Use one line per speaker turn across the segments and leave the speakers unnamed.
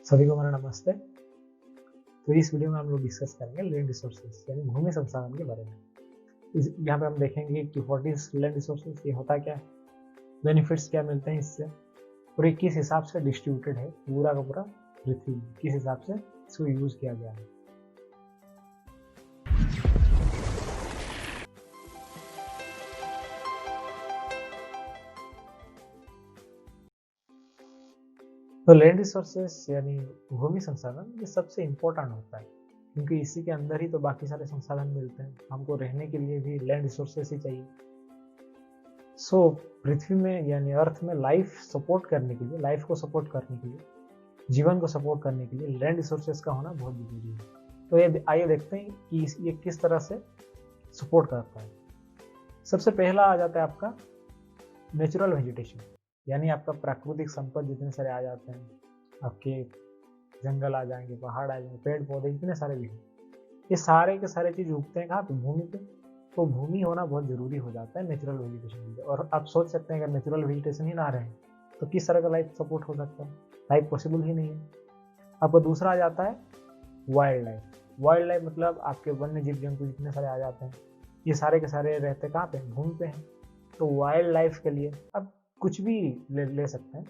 सभी को मेरा नमस्ते। तो इस वीडियो में हम लोग डिस्कस करेंगे लैंड रिसोर्सेज यानी भूमि संसाधन के बारे में। यहाँ पे हम देखेंगे कि व्हाट इज लैंड रिसोर्सेज, ये होता क्या है, बेनिफिट्स क्या मिलते हैं इससे, और ये किस हिसाब से डिस्ट्रीब्यूटेड है पूरा का पूरा पृथ्वी में, किस हिसाब से इसको यूज किया गया है। तो लैंड रिसोर्सेज यानी भूमि संसाधन ये सबसे इम्पोर्टेंट होता है, क्योंकि इसी के अंदर ही तो बाकी सारे संसाधन मिलते हैं। हमको रहने के लिए भी लैंड रिसोर्सेज ही चाहिए। पृथ्वी में यानी अर्थ में लाइफ सपोर्ट करने के लिए, लाइफ को सपोर्ट करने के लिए, जीवन को सपोर्ट करने के लिए लैंड रिसोर्सेज का होना बहुत जरूरी है। तो ये आइए देखते हैं कि ये किस तरह से सपोर्ट करता है। सबसे पहला आ जाता है आपका नेचुरल वेजिटेशन, यानी आपका प्राकृतिक संपद जितने सारे आ जाते हैं, आपके जंगल आ जाएंगे, पहाड़ आ जाएंगे, पेड़ पौधे जितने सारे भी हैं, ये सारे के सारे चीज उगते हैं कहाँ पे, भूमि पे। तो भूमि होना बहुत जरूरी हो जाता है नेचुरल वेजिटेशन के लिए। और आप सोच सकते हैं अगर नेचुरल वेजिटेशन ही ना रहे तो किस तरह का लाइफ सपोर्ट हो सकता है, लाइफ पॉसिबल ही नहीं है। आपका दूसरा आ जाता है वाइल्ड लाइफ। वाइल्ड लाइफ मतलब आपके वन्य जीव जंतु जितने सारे आ जाते हैं, ये सारे के सारे रहते कहाँ पे, भूमि पे हैं। तो वाइल्ड लाइफ के लिए अब कुछ भी ले सकते हैं,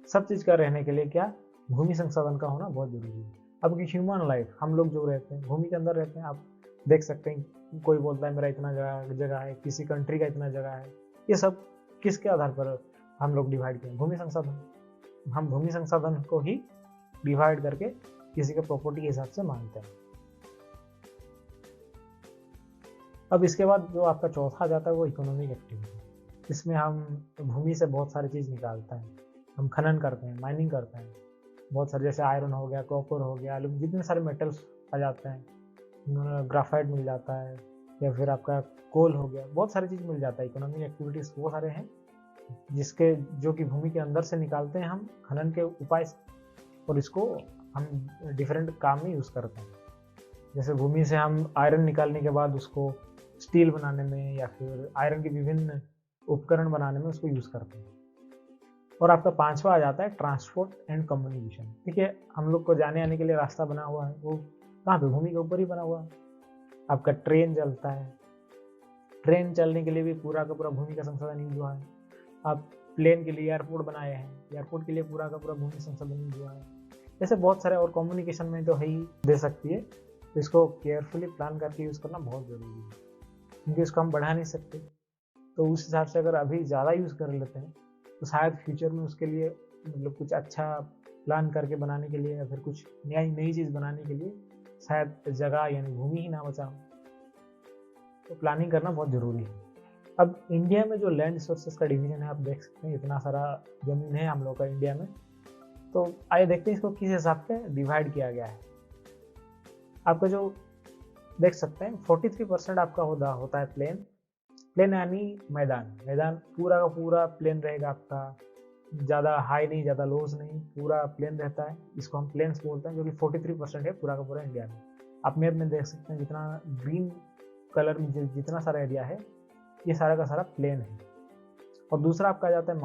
सब चीज का रहने के लिए क्या, भूमि संसाधन का होना बहुत जरूरी है। अब की ह्यूमन लाइफ, हम लोग जो रहते हैं भूमि के अंदर रहते हैं, आप देख सकते हैं कोई बोलता है मेरा इतना जगह है, किसी कंट्री का इतना जगह है। ये सब किसके आधार पर हम लोग डिवाइड किए, भूमि संसाधन। हम भूमि संसाधन को ही डिवाइड करके किसी के प्रॉपर्टी के हिसाब से मानते हैं। अब इसके बाद जो आपका चौथा आ जाता है वो इकोनॉमिक एक्टिविटी। इसमें हम भूमि से बहुत सारी चीज निकालते हैं, हम खनन करते हैं, माइनिंग करते हैं, बहुत सारे जैसे आयरन हो गया, कॉपर हो गया, एल्यूमिनियम, जितने सारे मेटल्स आ जाते हैं, ग्राफाइट मिल जाता है, या फिर आपका कोल हो गया, बहुत सारी चीज मिल जाता है। इकोनॉमिक एक्टिविटीज वो सारे हैं जिसके जो कि भूमि के अंदर से निकालते हैं हम खनन के उपाय से, और इसको हम डिफरेंट काम में यूज करते हैं। जैसे भूमि से हम आयरन निकालने के बाद उसको स्टील बनाने में या फिर आयरन के विभिन्न उपकरण बनाने में उसको यूज करते हैं। और आपका पांचवा आ जाता है ट्रांसपोर्ट एंड कम्युनिकेशन। ठीक है, हम लोग को जाने आने के लिए रास्ता बना हुआ है, वो कहाँ पे, भूमि के ऊपर ही बना हुआ है। आपका ट्रेन चलता है, ट्रेन चलने के लिए भी पूरा का पूरा भूमि का संसाधन यूज हुआ है। आप प्लेन के लिए एयरपोर्ट बनाए हैं, एयरपोर्ट के लिए पूरा का पूरा भूमि संसाधन यूज हुआ है। ऐसे बहुत सारे, और कम्युनिकेशन में तो है ही दे सकती है। तो इसको केयरफुली प्लान करके यूज करना बहुत जरूरी है, क्योंकि इसको हम बढ़ा नहीं सकते। तो उस हिसाब से अगर अभी ज़्यादा यूज़ कर लेते हैं तो शायद फ्यूचर में उसके लिए मतलब कुछ अच्छा प्लान करके बनाने के लिए या फिर कुछ नई चीज़ बनाने के लिए शायद जगह यानी भूमि ही ना बचा हो। तो प्लानिंग करना बहुत ज़रूरी है। अब इंडिया में जो लैंड रिसोर्सेज का डिवीजन है, आप देख सकते हैं इतना सारा जमीन है हम लोग का इंडिया में। तो आइए देखते हैं इसको किस हिसाब से डिवाइड किया गया है। आपका जो देख सकते हैं 43% आपका होता है प्लेन। प्लेन यानी मैदान पूरा का पूरा प्लेन रहेगा आपका, ज़्यादा हाई नहीं, ज़्यादा लोज नहीं, पूरा प्लेन रहता है। इसको हम प्लेन्स बोलते हैं, जो कि 43% है पूरा का पूरा इंडिया में। आप मैप में देख सकते हैं जितना ग्रीन कलर में जितना सारा एरिया है, ये सारा का सारा प्लेन है। और दूसरा आपका आ जाता है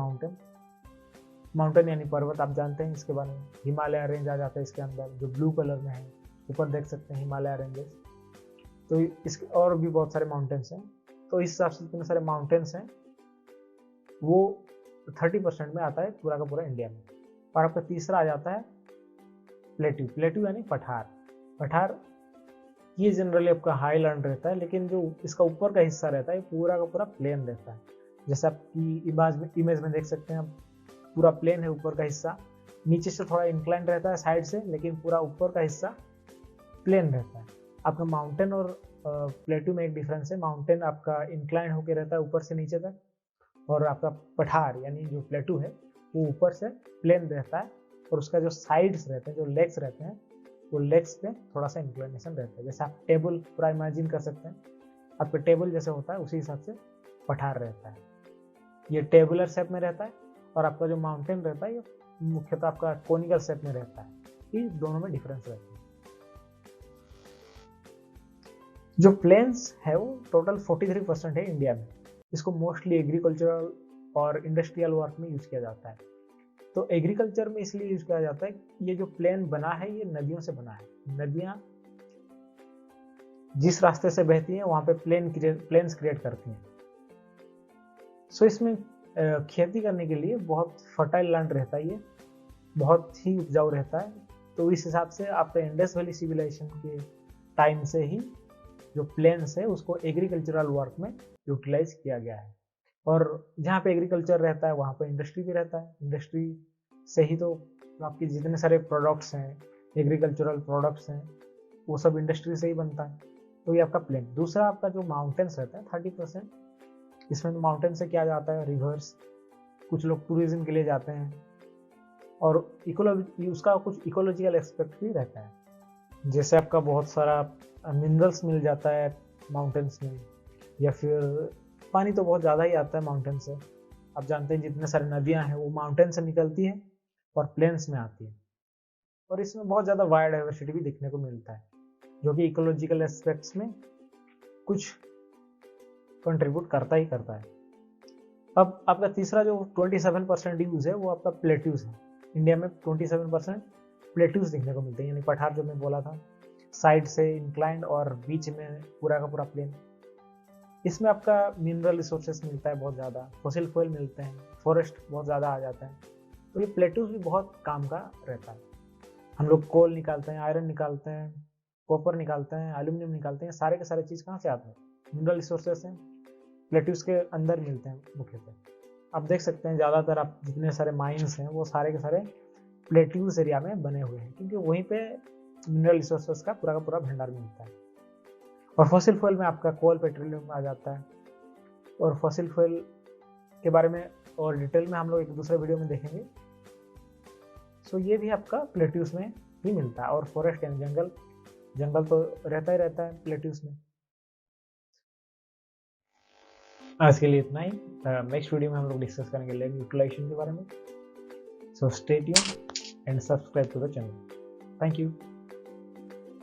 माउंटेन यानी पर्वत। आप जानते हैं इसके बारे में, हिमालय रेंज आ जाता है इसके अंदर, जो ब्लू कलर में है, ऊपर देख सकते हैं हिमालय रेंजेस। तो इसके और भी बहुत सारे माउंटेन्स हैं। तो इस हिसाब से जितने सारे माउंटेन्स हैं वो 30% में आता है पूरा का पूरा इंडिया में। और आपका तीसरा आ जाता है प्लेट्यू यानी पठार। ये जनरली आपका हाई लैंड रहता है, लेकिन जो इसका ऊपर का हिस्सा रहता है पूरा का पूरा प्लेन रहता है। जैसे आपकी इमेज में देख सकते हैं, पूरा प्लेन है ऊपर का हिस्सा, नीचे से थोड़ा इंक्लाइन रहता है साइड से, लेकिन पूरा ऊपर का हिस्सा प्लेन रहता है। आपका माउंटेन और प्लेट्यू में एक डिफरेंस है, माउंटेन आपका इंक्लाइन होकर रहता है ऊपर से नीचे तक, और आपका पठार यानी जो प्लेट्यू है वो ऊपर से प्लेन रहता है, और उसका जो साइड्स रहते हैं, जो लेग्स रहते हैं, वो लेग्स पे थोड़ा सा इंक्लिनेशन रहता है। जैसे आप टेबल पूरा इमेजिन कर सकते हैं, आपका टेबल जैसे होता है उसी हिसाब से पठार रहता है। ये टेबुलर शेप में रहता है, और आपका जो माउंटेन रहता है ये मुख्यतः आपका कोनिकल शेप में रहता है। ये दोनों में डिफरेंस रहता है। जो प्लेन्स है वो टोटल 43% है इंडिया में। इसको मोस्टली एग्रीकल्चरल और इंडस्ट्रियल वर्क में यूज किया जाता है। तो एग्रीकल्चर में इसलिए यूज किया जाता है कि ये जो प्लेन बना है ये नदियों से बना है। नदियां जिस रास्ते से बहती हैं वहां पे प्लेन्स क्रिएट करती हैं। सो इसमें खेती करने के लिए बहुत फर्टाइल लैंड रहता है, ये बहुत ही उपजाऊ रहता है। तो इस हिसाब से आपका इंडस वैली सिविलाइजेशन के टाइम से ही जो प्लेन्स है उसको एग्रीकल्चरल वर्क में यूटिलाइज किया गया है। और जहाँ पे एग्रीकल्चर रहता है वहाँ पे इंडस्ट्री भी रहता है। इंडस्ट्री से ही तो आपके जितने सारे प्रोडक्ट्स हैं, एग्रीकल्चरल प्रोडक्ट्स हैं, वो सब इंडस्ट्री से ही बनता है। तो ये आपका प्लेन। दूसरा आपका जो माउंटेन्स रहता है 30%, इसमें माउंटेन से क्या जाता है, रिवर्स, कुछ लोग टूरिज्म के लिए जाते हैं, और उसका कुछ इकोलॉजिकल एस्पेक्ट भी रहता है। जैसे आपका बहुत सारा मिनरल्स मिल जाता है माउंटेन्स में, या फिर पानी तो बहुत ज़्यादा ही आता है माउंटेन से। आप जानते हैं जितने सारी नदियां हैं वो माउंटेन से निकलती हैं और प्लेन्स में आती है। और इसमें बहुत ज़्यादा बायोडाइवर्सिटी भी देखने को मिलता है, जो कि इकोलॉजिकल एस्पेक्ट्स में कुछ कंट्रीब्यूट करता ही करता है। अब आपका तीसरा जो 27% यूज है वो आपका प्लेट्यूज है। इंडिया में 27% प्लेट्यूज देखने को मिलते हैं, यानी पठार जो मैं बोला था, साइड से इंक्लाइंड और बीच में पूरा का पूरा प्लेन। इसमें आपका मिनरल रिसोर्सेस मिलता है बहुत ज़्यादा, फॉसिल फ्यूल मिलते हैं, फॉरेस्ट बहुत ज़्यादा आ जाता है। तो ये प्लेट्यूज भी बहुत काम का रहता है। हम लोग कोल निकालते हैं, आयरन निकालते हैं, कॉपर निकालते हैं, एल्यूमिनियम निकालते हैं, सारे के सारे चीज़ कहाँ से आते हैं, मिनरल रिसोर्सेस हैं, प्लेट्यूज के अंदर मिलते हैं मुख्यतः। आप देख सकते हैं ज़्यादातर आप जितने सारे माइंस हैं वो सारे के सारे प्लेट्यूज एरिया में बने हुए हैं, क्योंकि वहीं पे मिनरल रिसोर्सेस का पूरा भंडार मिलता है। और फॉसिल फ्यूल में आपका कोल, पेट्रोलियम आ जाता है। और फॉसिल फ्यूल के बारे में और डिटेल में हम लोग एक दूसरे वीडियो में देखेंगे। सो ये भी आपका प्लेट्यूज में ही मिलता है। और फॉरेस्ट यानी जंगल तो रहता ही रहता है प्लेट्यूज में। आज के लिए इतना ही। नेक्स्ट वीडियो में हम लोग डिस्कस करेंगे लैंड यूटिलाइजेशन के बारे में। So stay tuned and subscribe to the channel. Thank you.